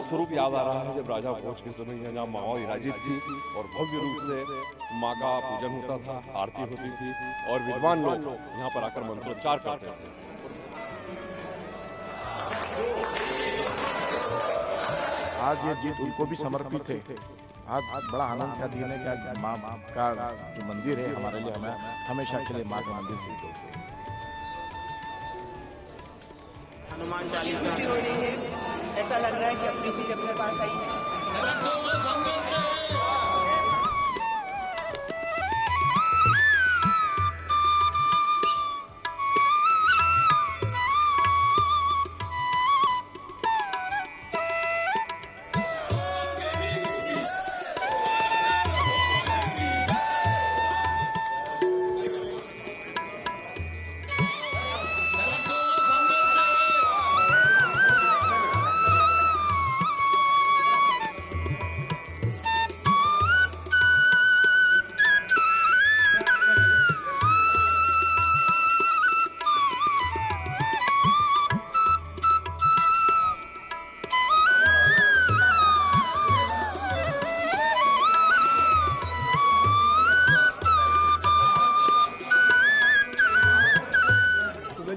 स्वरूप याद आ रहा है जब राजा भोज के समय यहाँ जहाँ माँ विराजित थी और भव्य रूप से माँ का पूजन होता था, आरती होती थी और विद्वान लोग यहाँ पर आकर मंत्रोच्चार करते थे। आज ये जीत उनको भी समर्पित है। आज बड़ा आनंद का दिन है कि आज माँ का जो मंदिर है हमारे लिए हमें हमेशा के लिए माँ का मंदिर सिद्ध हो गया। हनुमान चालीसा हो रही है, ऐसा लग रहा है कि अपनी चीज अपने पास आई है।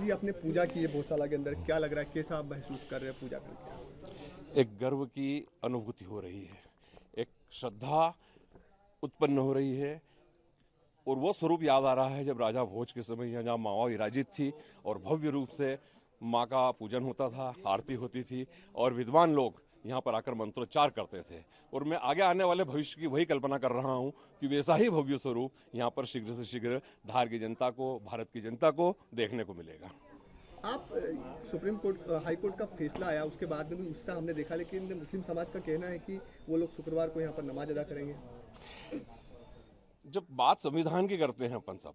जी आपने पूजा की है भोजशाला के अंदर, क्या लग रहा है, कैसा आप महसूस कर रहे हैं पूजा करके? एक गर्व की अनुभूति हो रही है, एक श्रद्धा उत्पन्न हो रही है और वो स्वरूप याद आ रहा है जब राजा भोज के समय यहाँ जहाँ माँ विराजित थी और भव्य रूप से माँ का पूजन होता था, आरती होती थी और विद्वान लोग यहाँ पर आकर मंत्रोच्चार करते थे। और मैं आगे आने वाले भविष्य की वही कल्पना कर रहा हूँ कि वैसा ही भव्य स्वरूप यहाँ पर शीघ्र से शीघ्र धार की जनता को, भारत की जनता को देखने को मिलेगा। आप सुप्रीम कोर्ट हाई कोर्ट का फैसला आया उसके बाद में भी उत्साह हमने देखा, लेकिन मुस्लिम समाज का कहना है कि वो लोग शुक्रवार को यहाँ पर नमाज अदा करेंगे। जब बात संविधान की करते हैं अपन सब,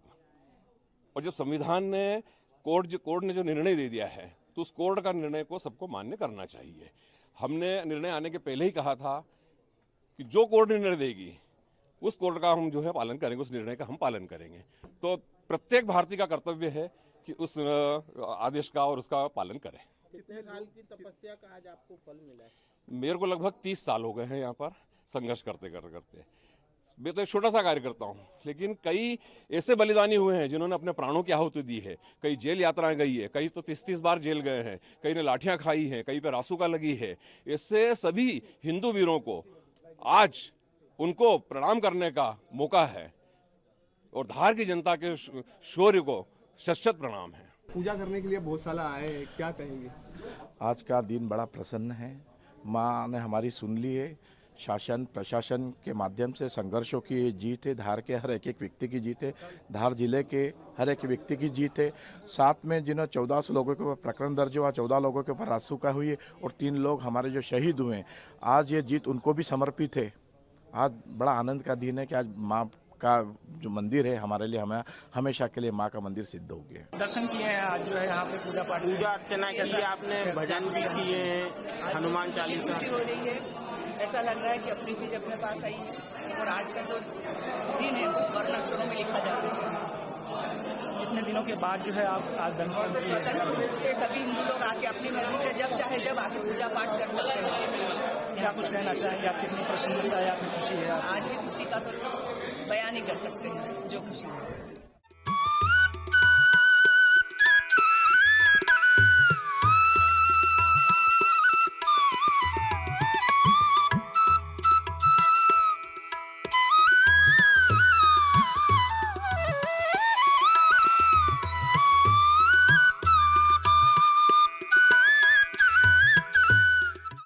और जब संविधान ने कोर्ट ने जो निर्णय दे दिया है तो उस कोर्ट का निर्णय को सबको मान्य करना चाहिए। हमने निर्णय आने के पहले ही कहा था कि जो कोर्ट निर्णय देगी उस कोर्ट का हम जो है पालन करेंगे, उस निर्णय का हम पालन करेंगे। तो प्रत्येक भारतीय का कर्तव्य है कि उस आदेश का और उसका पालन करें। कितने साल की तपस्या का आज आपको फल मिला है? मेरे को लगभग 30 साल हो गए हैं यहाँ पर संघर्ष करते करते। मैं तो एक छोटा सा कार्य करता हूँ, लेकिन कई ऐसे बलिदानी हुए हैं जिन्होंने अपने प्राणों की आहुति दी है। कई जेल यात्राएं गई है, कई तो 30-30 बार जेल गए हैं, कई ने लाठियां खाई हैं, कई पे रासुका लगी है। इससे सभी हिंदू वीरों को आज उनको प्रणाम करने का मौका है और धार की जनता के शौर्य को शत-शत प्रणाम है। पूजा करने के लिए भोजशाला आए हैं, क्या कहेंगे? आज का दिन बड़ा प्रसन्न है। माँ ने हमारी सुन ली है। शासन प्रशासन के माध्यम से संघर्षों की ये जीत है। धार के हर एक व्यक्ति की जीत है। धार जिले के हर एक व्यक्ति की जीत है। साथ में जिन्होंने 1400 लोगों के ऊपर प्रकरण दर्ज हुआ, 14 लोगों के ऊपर रासुका हुई है और 3 लोग हमारे जो शहीद हुए, आज ये जीत उनको भी समर्पित है। आज बड़ा आनंद का दिन है कि आज माँ का जो मंदिर है हमारे लिए हमें हमेशा के लिए माँ का मंदिर सिद्ध हो गया। दर्शन किए हैं आज जो है यहाँ पे पूजा अर्चना की, आपने भजन भी किए, हनुमान चालीसा हो रही है, ऐसा लग रहा है कि अपनी चीज अपने पास आई है और आज का जो दिन है वो स्वर्ण अक्षरों में लिखा जाना चाहिए। कितने दिनों के बाद जो है आप आज दर्शन किए? से सभी हिंदू लोग आके अपनी मर्जी से जब चाहे जब आके पूजा पाठ कर सकते हैं। क्या कुछ कहना चाहेंगे? आप कितनी प्रसन्नता है, आपकी खुशी है? आज की खुशी का तो बयान नहीं कर सकते हैं, जो खुशी है।